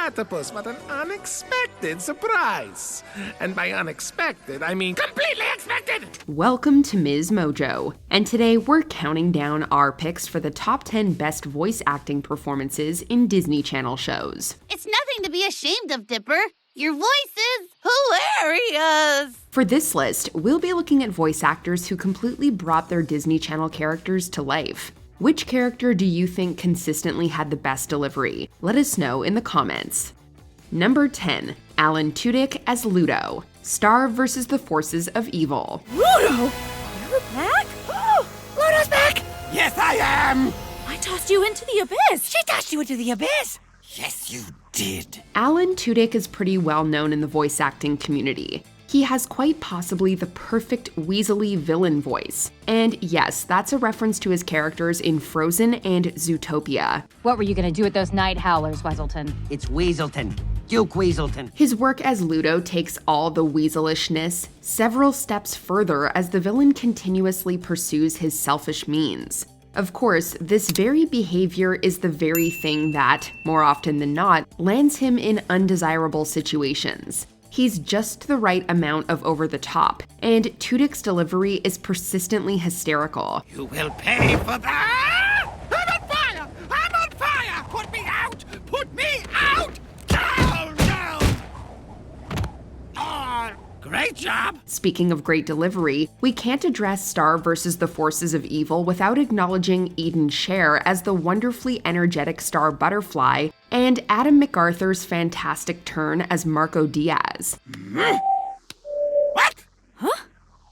platypus. What an unexpected surprise. And by unexpected, I mean completely expected! Welcome to MsMojo, and today we're counting down our picks for the top 10 best voice acting performances in Disney Channel shows. It's nothing to be ashamed of, Dipper. Your voice is hilarious! For this list, we'll be looking at voice actors who completely brought their Disney Channel characters to life. Which character do you think consistently had the best delivery? Let us know in the comments. Number 10. Alan Tudyk as Ludo, Star versus the Forces of Evil. Ludo! You're back? Oh, Ludo's back! Yes, I am! I tossed you into the abyss! She tossed you into the abyss! Yes, you did. Alan Tudyk is pretty well known in the voice acting community. He has quite possibly the perfect weaselly villain voice. And yes, that's a reference to his characters in Frozen and Zootopia. What were you gonna do with those night howlers, Weaselton? It's Weaselton. Duke Weaselton. His work as Ludo takes all the weaselishness several steps further as the villain continuously pursues his selfish means. Of course, this very behavior is the very thing that, more often than not, lands him in undesirable situations. He's just the right amount of over the top, and Tudyk's delivery is persistently hysterical. You will pay for that! I'm on fire! I'm on fire! Put me out! Put me out! Down, down! Oh, great job! Speaking of great delivery, we can't address Star versus the Forces of Evil without acknowledging Eden Scher as the wonderfully energetic Star Butterfly, and Adam MacArthur's fantastic turn as Marco Diaz. What? Huh?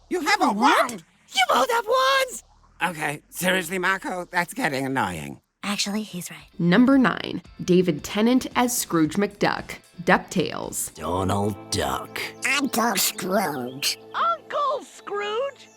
You have a wand? You both have wands? Okay, seriously, Marco, that's getting annoying. Actually, he's right. Number 9. David Tennant as Scrooge McDuck, DuckTales. Donald Duck. Uncle Scrooge. Uncle Scrooge?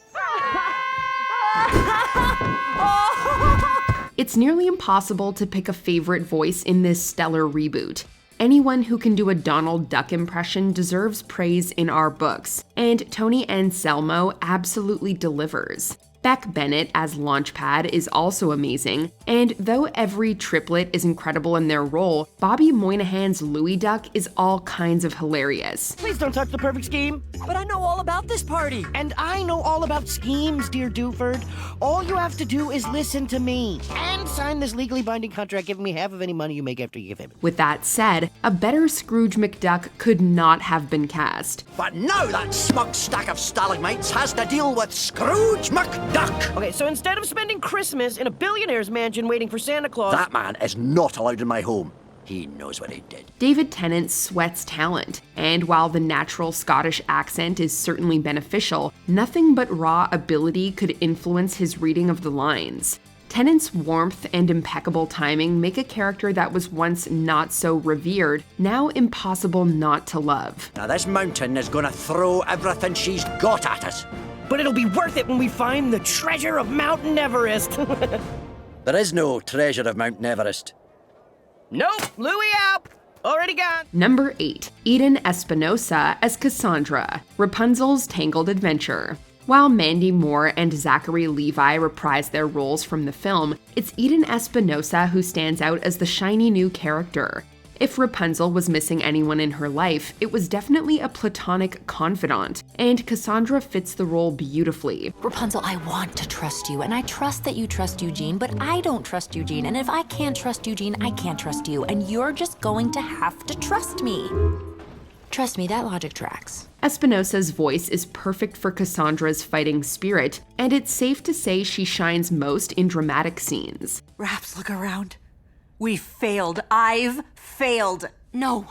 It's nearly impossible to pick a favorite voice in this stellar reboot. Anyone who can do a Donald Duck impression deserves praise in our books, and Tony Anselmo absolutely delivers. Beck Bennett as Launchpad is also amazing, and though every triplet is incredible in their role, Bobby Moynihan's Louie Duck is all kinds of hilarious. Please don't touch the perfect scheme. But I know all about this party. And I know all about schemes, dear Duford. All you have to do is listen to me and sign this legally binding contract giving me half of any money you make after you give him. With that said, a better Scrooge McDuck could not have been cast. But now that smug stack of stalagmites has to deal with Scrooge McDuck. Okay, so instead of spending Christmas in a billionaire's mansion waiting for Santa Claus... That man is not allowed in my home. He knows what he did. David Tennant sweats talent, and while the natural Scottish accent is certainly beneficial, nothing but raw ability could influence his reading of the lines. Tennant's warmth and impeccable timing make a character that was once not so revered now impossible not to love. Now this mountain is gonna throw everything she's got at us. But it'll be worth it when we find the treasure of Mountain Everest. There is no treasure of Mount Everest. Nope, Louis out. Already gone. Number 8. Eden Espinosa as Cassandra, Rapunzel's Tangled Adventure. While Mandy Moore and Zachary Levi reprise their roles from the film, it's Eden Espinosa who stands out as the shiny new character. If Rapunzel was missing anyone in her life, it was definitely a platonic confidant, and Cassandra fits the role beautifully. Rapunzel, I want to trust you, and I trust that you trust Eugene, but I don't trust Eugene, and if I can't trust Eugene, I can't trust you, and you're just going to have to trust me. Trust me, that logic tracks. Espinosa's voice is perfect for Cassandra's fighting spirit, and it's safe to say she shines most in dramatic scenes. Raps, look around. We failed. I've failed. No,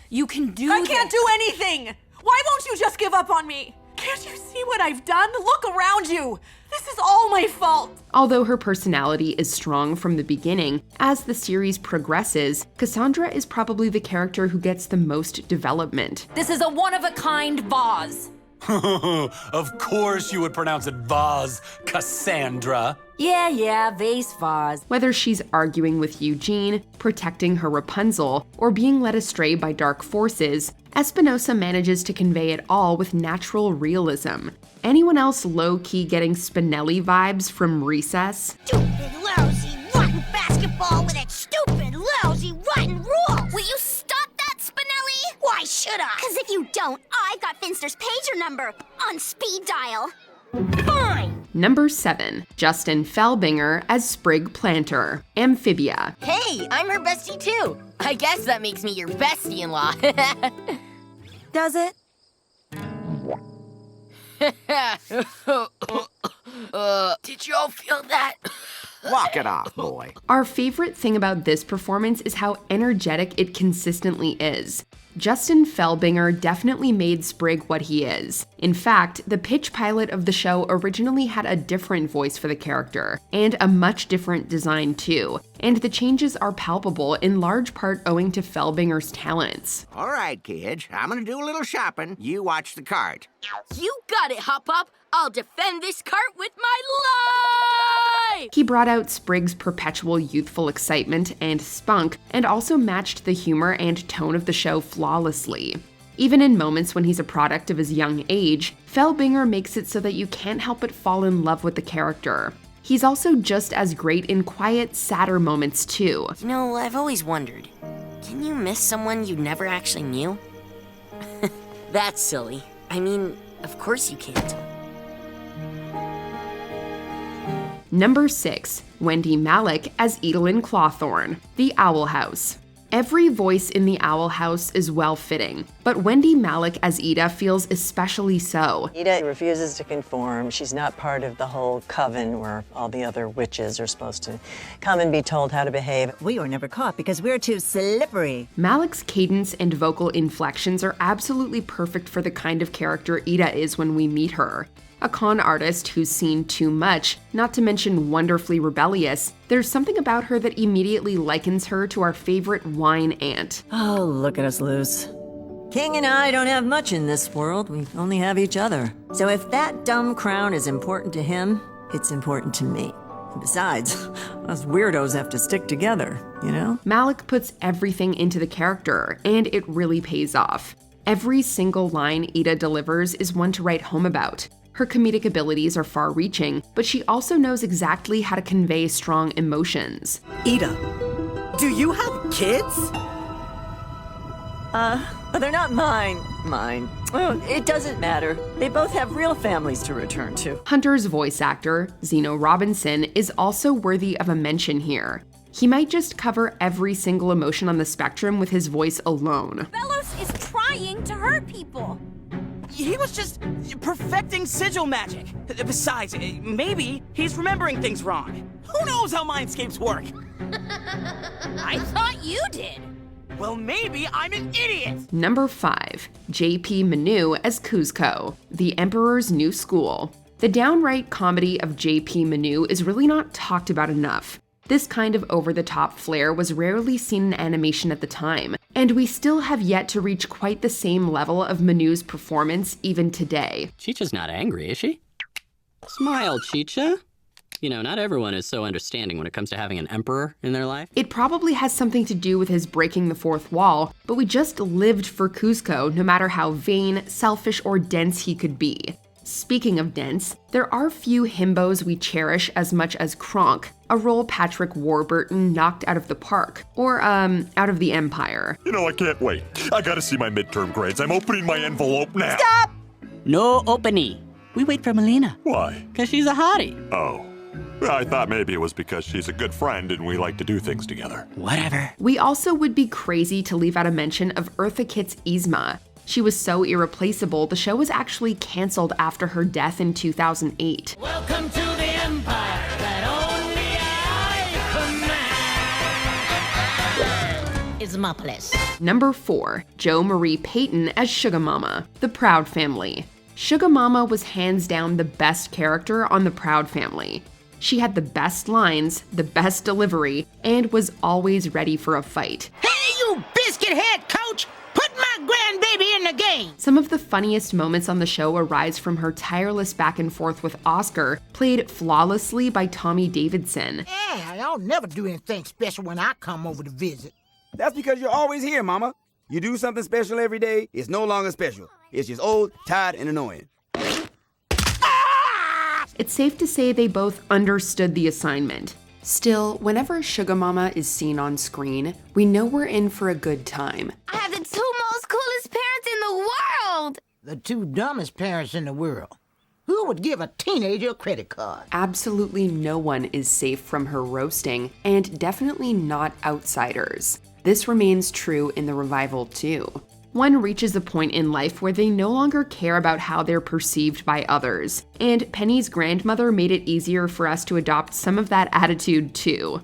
you can do I can't do anything! Why won't you just give up on me? Can't you see what I've done? Look around you! This is all my fault! Although her personality is strong from the beginning, as the series progresses, Cassandra is probably the character who gets the most development. This is a one-of-a-kind vase. Of course you would pronounce it vase, Cassandra. Yeah, vase vase. Whether she's arguing with Eugene, protecting her Rapunzel, or being led astray by dark forces, Espinosa manages to convey it all with natural realism. Anyone else low-key getting Spinelli vibes from Recess? Stupid, lousy, rotten basketball with its stupid, lousy, rotten rules! Will you stop you don't. I got Finster's pager number on speed dial. Fine. Number 7, Justin Felbinger as Sprig Planter, Amphibia. Hey, I'm her bestie too. I guess that makes me your bestie-in-law. Does it? Did you all feel that? Walk it off, boy. Our favorite thing about this performance is how energetic it consistently is. Justin Felbinger definitely made Sprig what he is. In fact, the pitch pilot of the show originally had a different voice for the character, and a much different design too, and the changes are palpable in large part owing to Felbinger's talents. All right, kids, I'm gonna do a little shopping. You watch the cart. You got it, Hop Hop. I'll defend this cart with my life! He brought out Sprig's perpetual youthful excitement and spunk, and also matched the humor and tone of the show flawlessly. Even in moments when he's a product of his young age, Felbinger makes it so that you can't help but fall in love with the character. He's also just as great in quiet, sadder moments too. You know, I've always wondered, can you miss someone you never actually knew? That's silly. I mean, of course you can't. Number 6, Wendy Malik as Edelyn Clawthorne, The Owl House. Every voice in The Owl House is well-fitting, but Wendy Malik as Eda feels especially so. Eda refuses to conform. She's not part of the whole coven where all the other witches are supposed to come and be told how to behave. We were never caught because we're too slippery. Malik's cadence and vocal inflections are absolutely perfect for the kind of character Eda is when we meet her. A con artist who's seen too much, not to mention wonderfully rebellious, there's something about her that immediately likens her to our favorite wine aunt. Oh, look at us lose. King and I don't have much in this world. We only have each other. So if that dumb crown is important to him, it's important to me. And besides, us weirdos have to stick together, you know? Malik puts everything into the character, and it really pays off. Every single line Eda delivers is one to write home about. Her comedic abilities are far-reaching, but she also knows exactly how to convey strong emotions. Eda, do you have kids? They're not mine. Mine. Oh, it doesn't matter. They both have real families to return to. Hunter's voice actor, Zeno Robinson, is also worthy of a mention here. He might just cover every single emotion on the spectrum with his voice alone. Velos is trying to hurt people. He was just perfecting sigil magic. Besides, maybe he's remembering things wrong. Who knows how mindscapes work? I thought you did. Well, maybe I'm an idiot. Number 5, J.P. Manu as Kuzco, the Emperor's New School. The downright comedy of J.P. Manu is really not talked about enough. This kind of over-the-top flair was rarely seen in animation at the time, and we still have yet to reach quite the same level of Manu's performance even today. Chicha's not angry, is she? Smile, Chicha. You know, not everyone is so understanding when it comes to having an emperor in their life. It probably has something to do with his breaking the fourth wall, but we just lived for Kuzco no matter how vain, selfish, or dense he could be. Speaking of dense, there are few himbos we cherish as much as Kronk, a role Patrick Warburton knocked out of the park, or, out of the Empire. You know, I can't wait. I gotta see my midterm grades. I'm opening my envelope now. Stop! No opening. We wait for Melina. Why? Because she's a hottie. Oh. Well, I thought maybe it was because she's a good friend and we like to do things together. Whatever. We also would be crazy to leave out a mention of Eartha Kitt's Yzma. She was so irreplaceable, the show was actually canceled after her death in 2008. Welcome to the empire that only I command. Ismopolis. Number 4, Jo Marie Payton as Sugar Mama, The Proud Family. Sugar Mama was hands down the best character on The Proud Family. She had the best lines, the best delivery, and was always ready for a fight. Hey, you biscuit head coach! Put my grandbaby in the game! Some of the funniest moments on the show arise from her tireless back and forth with Oscar, played flawlessly by Tommy Davidson. Yeah, y'all never do anything special when I come over to visit. That's because you're always here, Mama. You do something special every day, it's no longer special. It's just old, tired, and annoying. It's safe to say they both understood the assignment. Still, whenever Sugar Mama is seen on screen, we know we're in for a good time. I have the two most coolest parents in the The two dumbest parents in the world. Who would give a teenager a credit card? Absolutely no one is safe from her roasting, and definitely not outsiders. This remains true in the revival too. One reaches a point in life where they no longer care about how they're perceived by others, and Penny's grandmother made it easier for us to adopt some of that attitude too.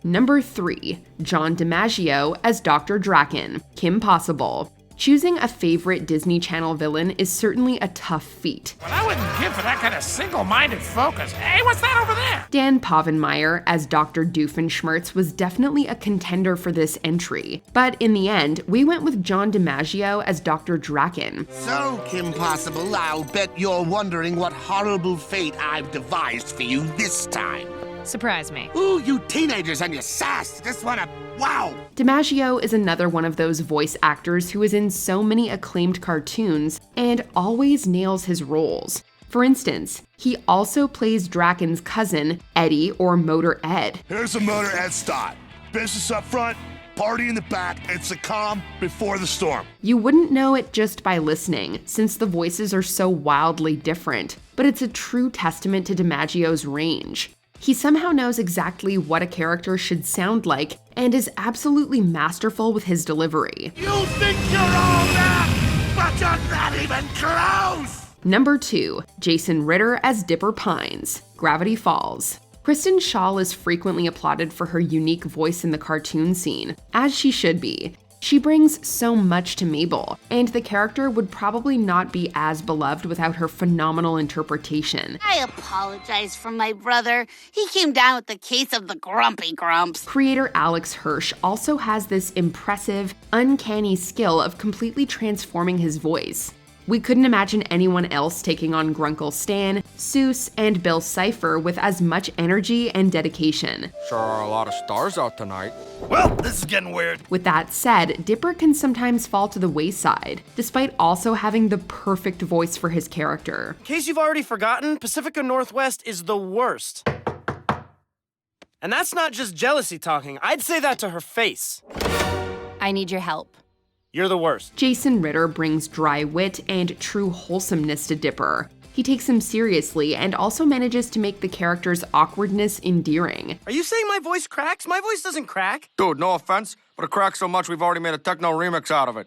Number 3, John DiMaggio as Dr. Draken, Kim Possible. Choosing a favorite Disney Channel villain is certainly a tough feat. Well, I wouldn't give for that kind of single-minded focus. Hey, what's that over there? Dan Povenmire as Dr. Doofenshmirtz was definitely a contender for this entry, but in the end, we went with John DiMaggio as Dr. Draken. So, Kim Possible, I'll bet you're wondering what horrible fate I've devised for you this time. Surprise me. Ooh, you teenagers and your sass. Just wanna, wow. DiMaggio is another one of those voice actors who is in so many acclaimed cartoons and always nails his roles. For instance, he also plays Draken's cousin, Eddie or Motor Ed. Here's a Motor Ed style. Business up front, party in the back. It's the calm before the storm. You wouldn't know it just by listening, since the voices are so wildly different, but it's a true testament to DiMaggio's range. He somehow knows exactly what a character should sound like and is absolutely masterful with his delivery. You think you're all that, but you're not even close! Number 2, Jason Ritter as Dipper Pines, Gravity Falls. Kristen Schaal is frequently applauded for her unique voice in the cartoon scene, as she should be. She brings so much to Mabel, and the character would probably not be as beloved without her phenomenal interpretation. I apologize for my brother. He came down with the case of the grumpy grumps. Creator Alex Hirsch also has this impressive, uncanny skill of completely transforming his voice. We couldn't imagine anyone else taking on Grunkle Stan, Seuss, and Bill Cipher with as much energy and dedication. Sure are a lot of stars out tonight. Well, this is getting weird. With that said, Dipper can sometimes fall to the wayside, despite also having the perfect voice for his character. In case you've already forgotten, Pacifica Northwest is the worst. And that's not just jealousy talking. I'd say that to her face. I need your help. You're the worst. Jason Ritter brings dry wit and true wholesomeness to Dipper. He takes him seriously and also manages to make the character's awkwardness endearing. Are you saying my voice cracks? My voice doesn't crack. Dude, no offense, but it cracks so much we've already made a techno remix out of it.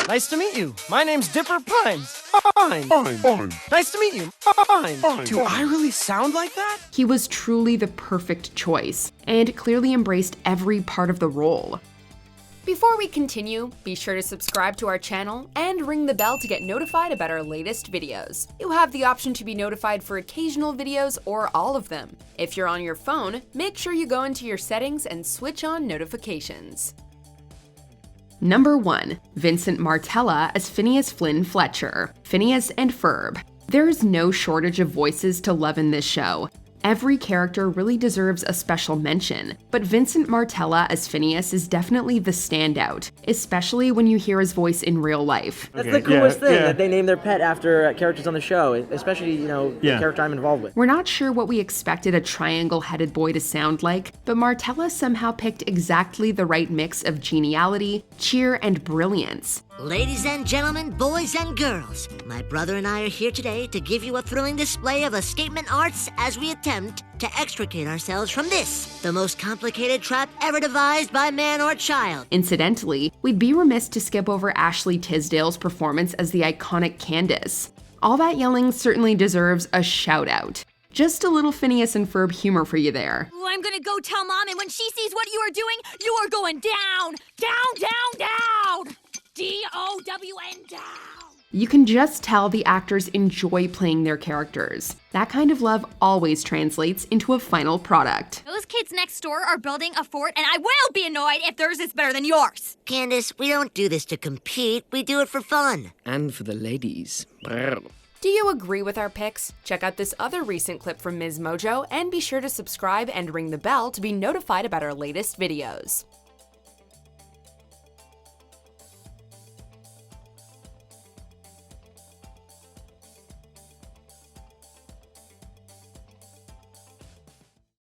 Nice to meet you. My name's Dipper Pines. Fine. Nice to meet you. Fine. Do I really sound like that? He was truly the perfect choice and clearly embraced every part of the role. Before we continue, be sure to subscribe to our channel and ring the bell to get notified about our latest videos. You have the option to be notified for occasional videos or all of them. If you're on your phone, make sure you go into your settings and switch on notifications. Number 1, Vincent Martella as Phineas Flynn Fletcher, Phineas and Ferb. There's no shortage of voices to love in this show. Every character really deserves a special mention, but Vincent Martella as Phineas is definitely the standout, especially when you hear his voice in real life. That's the coolest thing, that they name their pet after characters on the show, especially, the character I'm involved with. We're not sure what we expected a triangle-headed boy to sound like, but Martella somehow picked exactly the right mix of geniality, cheer, and brilliance. Ladies and gentlemen, boys and girls, my brother and I are here today to give you a thrilling display of escapement arts as we attempt to extricate ourselves from this, the most complicated trap ever devised by man or child. Incidentally, we'd be remiss to skip over Ashley Tisdale's performance as the iconic Candace. All that yelling certainly deserves a shout-out. Just a little Phineas and Ferb humor for you there. Ooh, I'm gonna go tell Mom, and when she sees what you are doing, you are going down, down, down, down! D-O-W-N down! You can just tell the actors enjoy playing their characters. That kind of love always translates into a final product. Those kids next door are building a fort, and I will be annoyed if theirs is better than yours. Candace, we don't do this to compete, we do it for fun. And for the ladies. Do you agree with our picks? Check out this other recent clip from MsMojo and be sure to subscribe and ring the bell to be notified about our latest videos.